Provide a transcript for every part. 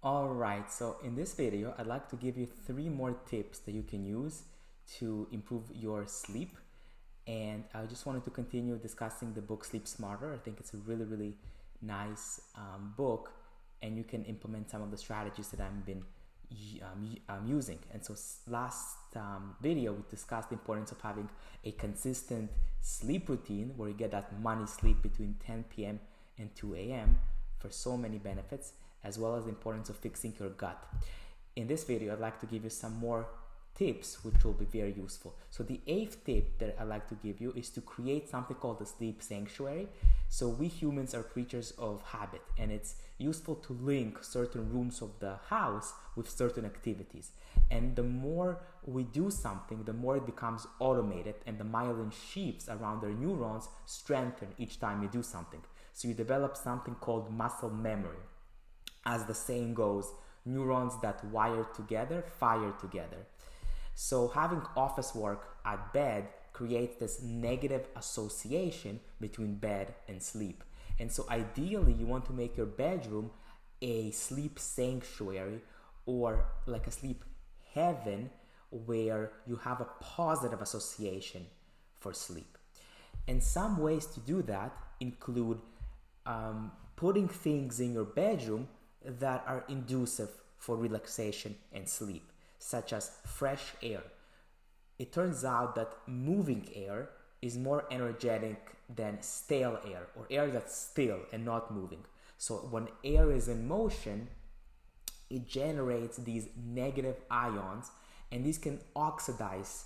Alright, so in this video, I'd like to give you 3 more tips that you can use to improve your sleep. And I just wanted to continue discussing the book Sleep Smarter. I think it's a really nice book, and you can implement some of the strategies that I've been using. And so last video, we discussed the importance of having a consistent sleep routine where you get that money sleep between 10 p.m. and 2 a.m. for so many benefits, as well as the importance of fixing your gut. In this video, I'd like to give you some more tips which will be very useful. So the 8th tip that I'd like to give you is to create something called the sleep sanctuary. So we humans are creatures of habit, and it's useful to link certain rooms of the house with certain activities. And the more we do something, the more it becomes automated, and the myelin sheaths around our neurons strengthen each time you do something. So you develop something called muscle memory. As the saying goes, neurons that wire together fire together. So having office work at bed creates this negative association between bed and sleep. And so ideally, you want to make your bedroom a sleep sanctuary, or like a sleep heaven, where you have a positive association for sleep. And some ways to do that include putting things in your bedroom that are inducive for relaxation and sleep, such as fresh air. It turns out that moving air is more energetic than stale air, or air that's still and not moving. So when air is in motion, it generates these negative ions, and these can oxidize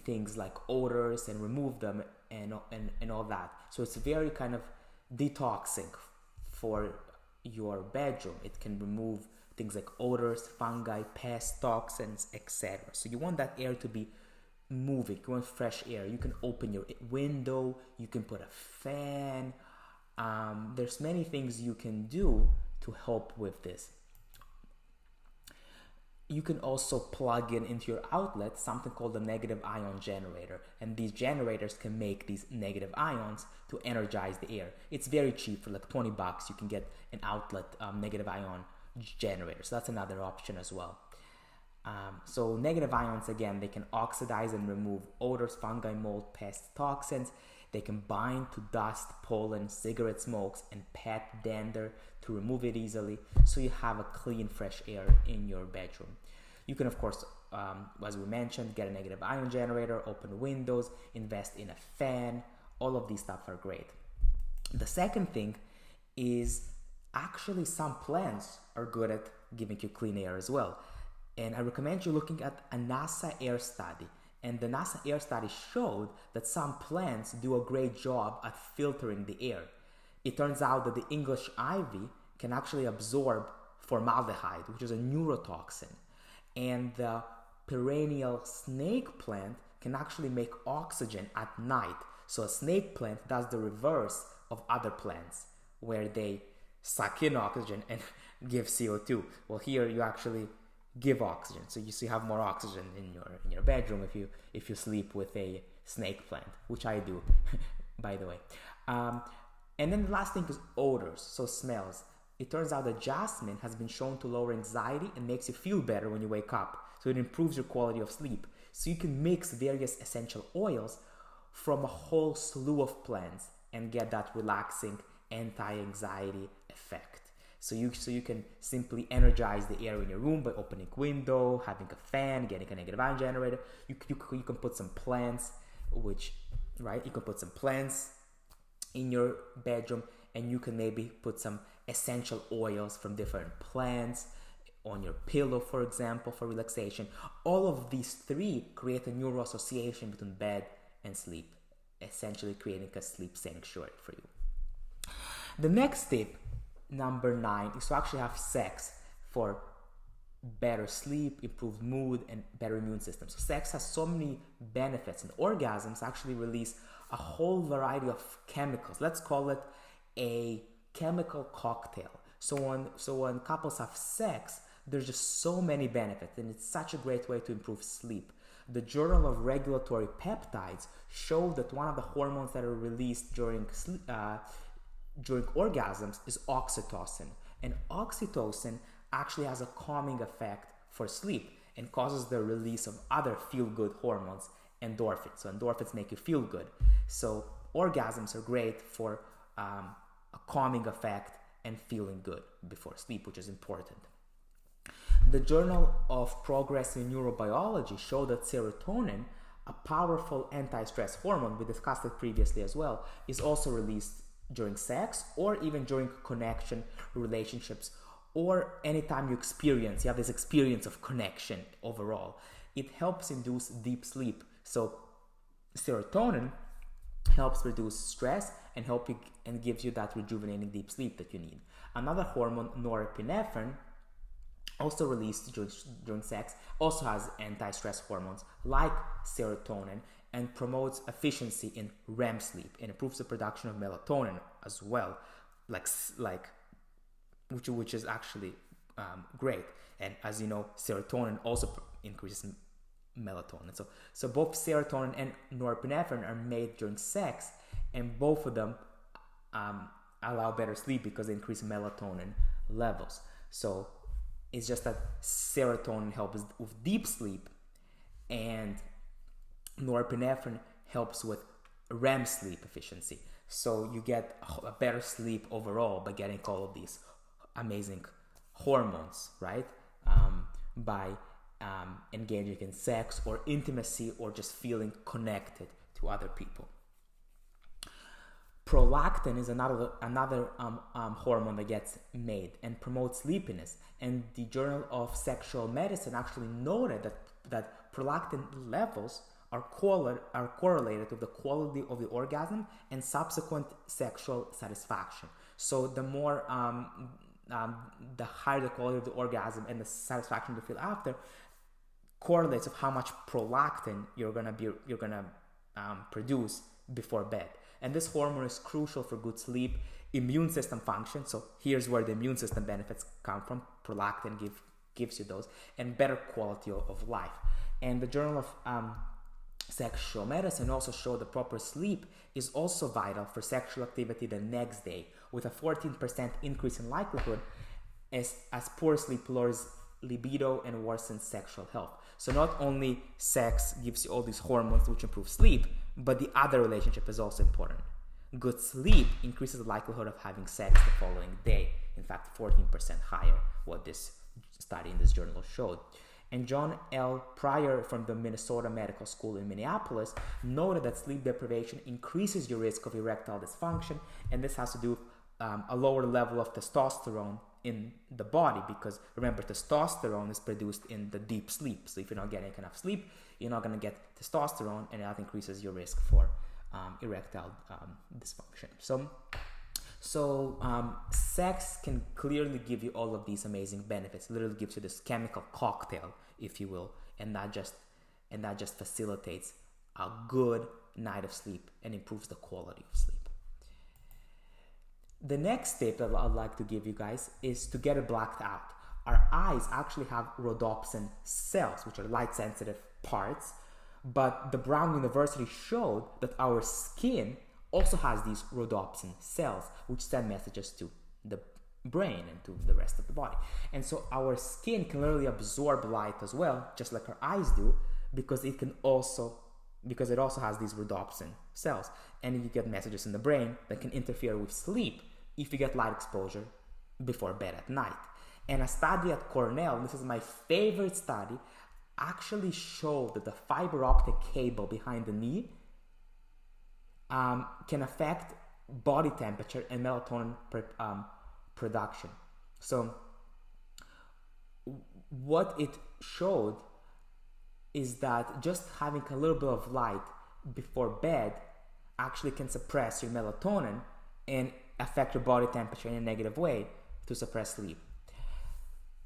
things like odors and remove them and all that. So it's very kind of detoxing for your bedroom. It can remove things like odors, fungi, pests, toxins, etc. So you want that air to be moving. You want fresh air. You can open your window. You can put a fan. There's many things you can do to help with this. You can also plug into your outlet something called a negative ion generator, and these generators can make these negative ions to energize the air. It's very cheap. For like $20 you can get an outlet negative ion generator, so that's another option as well. So negative ions, again, they can oxidize and remove odors, fungi, mold, pests, toxins. They can bind to dust, pollen, cigarette smokes, and pet dander to remove it easily, so you have a clean, fresh air in your bedroom. You can, of course, as we mentioned, get a negative ion generator, open windows, invest in a fan. All of these stuff are great. The second thing is actually some plants are good at giving you clean air as well. And I recommend you looking at a NASA air study. And the NASA air study showed that some plants do a great job at filtering the air. It turns out that the English ivy can actually absorb formaldehyde, which is a neurotoxin. And the perennial snake plant can actually make oxygen at night. So a snake plant does the reverse of other plants, where they suck in oxygen and give CO2. Well, here you actually give oxygen, so you have more oxygen in your bedroom if you sleep with a snake plant, which I do, by the way. And then the last thing is odors, so smells. It turns out that jasmine has been shown to lower anxiety and makes you feel better when you wake up, so it improves your quality of sleep. So you can mix various essential oils from a whole slew of plants and get that relaxing anti-anxiety effect. So you can simply energize the air in your room by opening a window, having a fan, getting a negative ion generator. You can put some plants, you can put some plants in your bedroom, and you can maybe put some essential oils from different plants on your pillow, for example, for relaxation. All of these 3 create a neural association between bed and sleep, essentially creating a sleep sanctuary for you. The next tip, number 9, is to actually have sex for better sleep, improved mood, and better immune system. So sex has so many benefits, and orgasms actually release a whole variety of chemicals. Let's call it a chemical cocktail. So when couples have sex, there's just so many benefits, and it's such a great way to improve sleep. The Journal of Regulatory Peptides showed that one of the hormones that are released during orgasms is oxytocin, And oxytocin actually has a calming effect for sleep and causes the release of other feel-good hormones, endorphins. So endorphins make you feel good. So orgasms are great for a calming effect and feeling good before sleep, which is important. The Journal of Progress in Neurobiology showed that serotonin, a powerful anti-stress hormone, we discussed it previously as well, is also released during sex or even during connection relationships, or anytime you have this experience of connection overall. It helps induce deep sleep. So serotonin helps reduce stress and gives you that rejuvenating deep sleep that you need. Another hormone, norepinephrine, also released during sex, also has anti-stress hormones like serotonin and promotes efficiency in REM sleep and improves the production of melatonin as well, which is actually great. And as you know, serotonin also increases melatonin. So both serotonin and norepinephrine are made during sex, and both of them allow better sleep because they increase melatonin levels. So it's just that serotonin helps with deep sleep, and norepinephrine helps with REM sleep efficiency. So you get a better sleep overall by getting all of these amazing hormones, right? By engaging in sex or intimacy or just feeling connected to other people. Prolactin is another hormone that gets made and promotes sleepiness. And the Journal of Sexual Medicine actually noted that prolactin levels are correlated with the quality of the orgasm and subsequent sexual satisfaction. So the more, the higher the quality of the orgasm and the satisfaction you feel after, correlates with how much prolactin you're gonna produce before bed. And this hormone is crucial for good sleep, immune system function. So here's where the immune system benefits come from. Prolactin gives you those, and better quality of life. And the Journal of Sexual Medicine also showed that proper sleep is also vital for sexual activity the next day, with a 14% increase in likelihood as poor sleep lowers libido and worsens sexual health. So not only sex gives you all these hormones which improve sleep, but the other relationship is also important. Good sleep increases the likelihood of having sex the following day. In fact, 14% higher, what this study in this journal showed. And John L. Pryor from the Minnesota Medical School in Minneapolis noted that sleep deprivation increases your risk of erectile dysfunction, and this has to do with a lower level of testosterone in the body, because remember, testosterone is produced in the deep sleep. So if you're not getting enough sleep, you're not going to get testosterone, and that increases your risk for erectile dysfunction. So sex can clearly give you all of these amazing benefits. It literally gives you this chemical cocktail, if you will, and that just facilitates a good night of sleep and improves the quality of sleep. The next tip that I'd like to give you guys is to get it blacked out. Our eyes actually have rhodopsin cells, which are light-sensitive parts, but the Brown University showed that our skin also has these rhodopsin cells, which send messages to the brain and to the rest of the body. And so our skin can literally absorb light as well, just like our eyes do, because it also has these rhodopsin cells. And you get messages in the brain that can interfere with sleep if you get light exposure before bed at night. And a study at Cornell, this is my favorite study, actually showed that the fiber optic cable behind the knee can affect body temperature and melatonin production. So what it showed is that just having a little bit of light before bed actually can suppress your melatonin and affect your body temperature in a negative way to suppress sleep.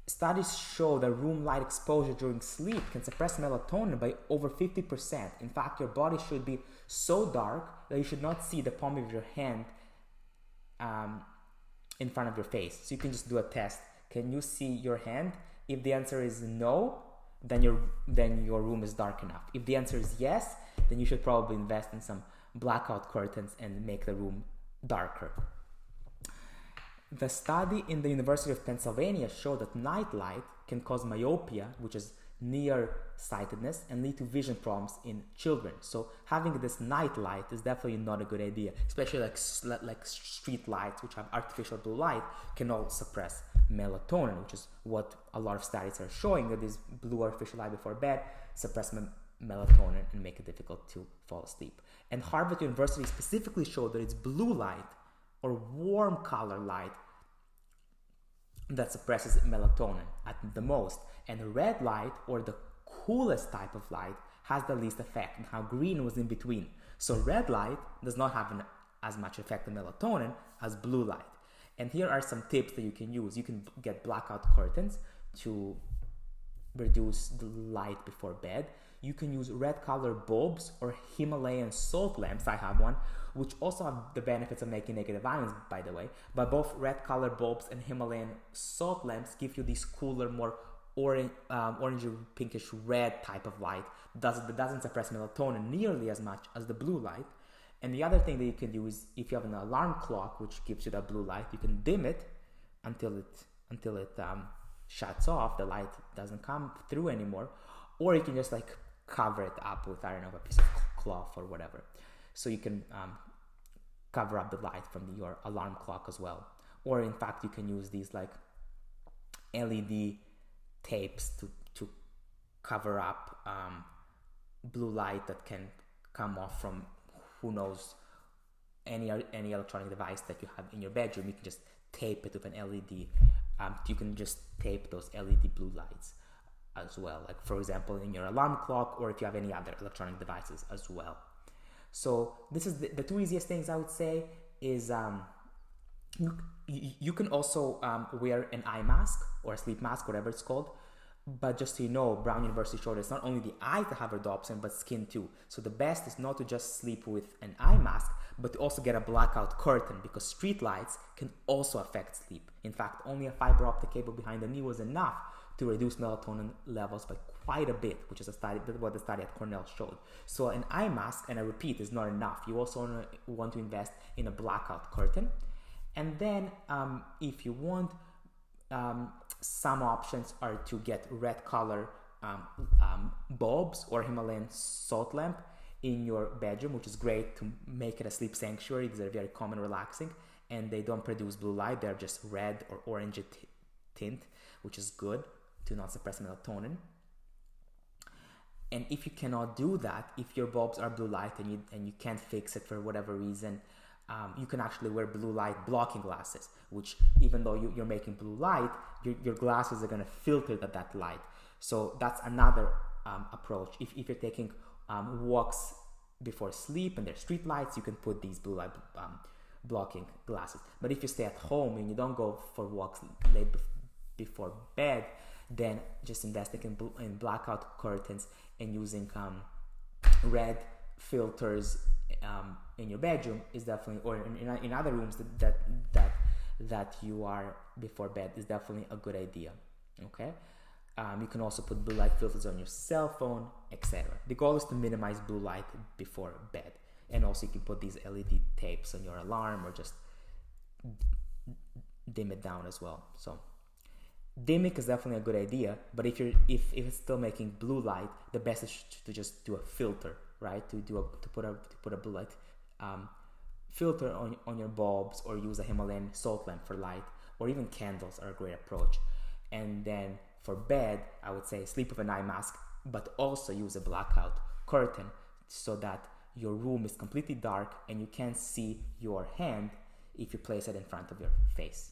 Studies show that room light exposure during sleep can suppress melatonin by over 50%. In fact, your body should be so dark that you should not see the palm of your hand in front of your face. So you can just do a test. Can you see your hand? If the answer is no, then your room is dark enough. If the answer is yes, then you should probably invest in some blackout curtains and make the room darker. The study in the University of Pennsylvania showed that night light can cause myopia, which is nearsightedness, and lead to vision problems in children. So having this night light is definitely not a good idea, especially like street lights, which have artificial blue light, can all suppress melatonin, which is what a lot of studies are showing, that this blue artificial light before bed suppress melatonin and make it difficult to fall asleep. And Harvard University specifically showed that it's blue light or warm color light that suppresses melatonin at the most, and red light, or the coolest type of light, has the least effect, and how green was in between. So red light does not have as much effect on melatonin as blue light. And here are some tips that you can use. You can get blackout curtains to reduce the light before bed. You can use red color bulbs or Himalayan salt lamps. I have one, which also have the benefits of making negative ions, by the way. But both red color bulbs and Himalayan salt lamps give you this cooler, more orangey pinkish red type of light that doesn't suppress melatonin nearly as much as the blue light. And the other thing that you can do is, if you have an alarm clock which gives you that blue light, you can dim it until it shuts off. The light doesn't come through anymore, or you can just like cover it up with, I don't know, a piece of cloth or whatever. So you can cover up the light from your alarm clock as well. Or in fact, you can use these like LED tapes to cover up blue light that can come off from, who knows, any electronic device that you have in your bedroom. You can just tape it with an LED. You can just tape those LED blue lights as well, like for example in your alarm clock, or if you have any other electronic devices as well. So this is the two easiest things I would say is you can also wear an eye mask or a sleep mask, whatever it's called. But just so you know, Brown University showed it's not only the eyes that have rhodopsin, but skin too. So the best is not to just sleep with an eye mask, but to also get a blackout curtain, because street lights can also affect sleep. In fact, only a fiber optic cable behind the knee was enough to reduce melatonin levels by quite a bit, which is what the study at Cornell showed. So an eye mask, and I repeat, is not enough. You also want to invest in a blackout curtain. And then if you want, some options are to get red color bulbs or Himalayan salt lamp in your bedroom, which is great to make it a sleep sanctuary. These are very common, relaxing, and they don't produce blue light. They're just red or orange tint, which is good to not suppress melatonin. And if you cannot do that, if your bulbs are blue light and you can't fix it for whatever reason, you can actually wear blue light blocking glasses, which even though you're making blue light, your glasses are going to filter that light. So that's another approach. If you're taking walks before sleep and there's street lights, you can put these blue light blocking glasses. But if you stay at home and you don't go for walks late before bed, then just investing in blackout curtains and using red filters in your bedroom is definitely, or in other rooms that you are before bed, is definitely a good idea. Okay. You can also put blue light filters on your cell phone, etc. The goal is to minimize blue light before bed. And also you can put these LED tapes on your alarm, or just dim it down as well. So dimming is definitely a good idea, but if it's still making blue light, the best is to just do a filter, right? To put a blue light filter on your bulbs, or use a Himalayan salt lamp for light, or even candles are a great approach. And then for bed, I would say sleep with an eye mask, but also use a blackout curtain so that your room is completely dark and you can't see your hand if you place it in front of your face.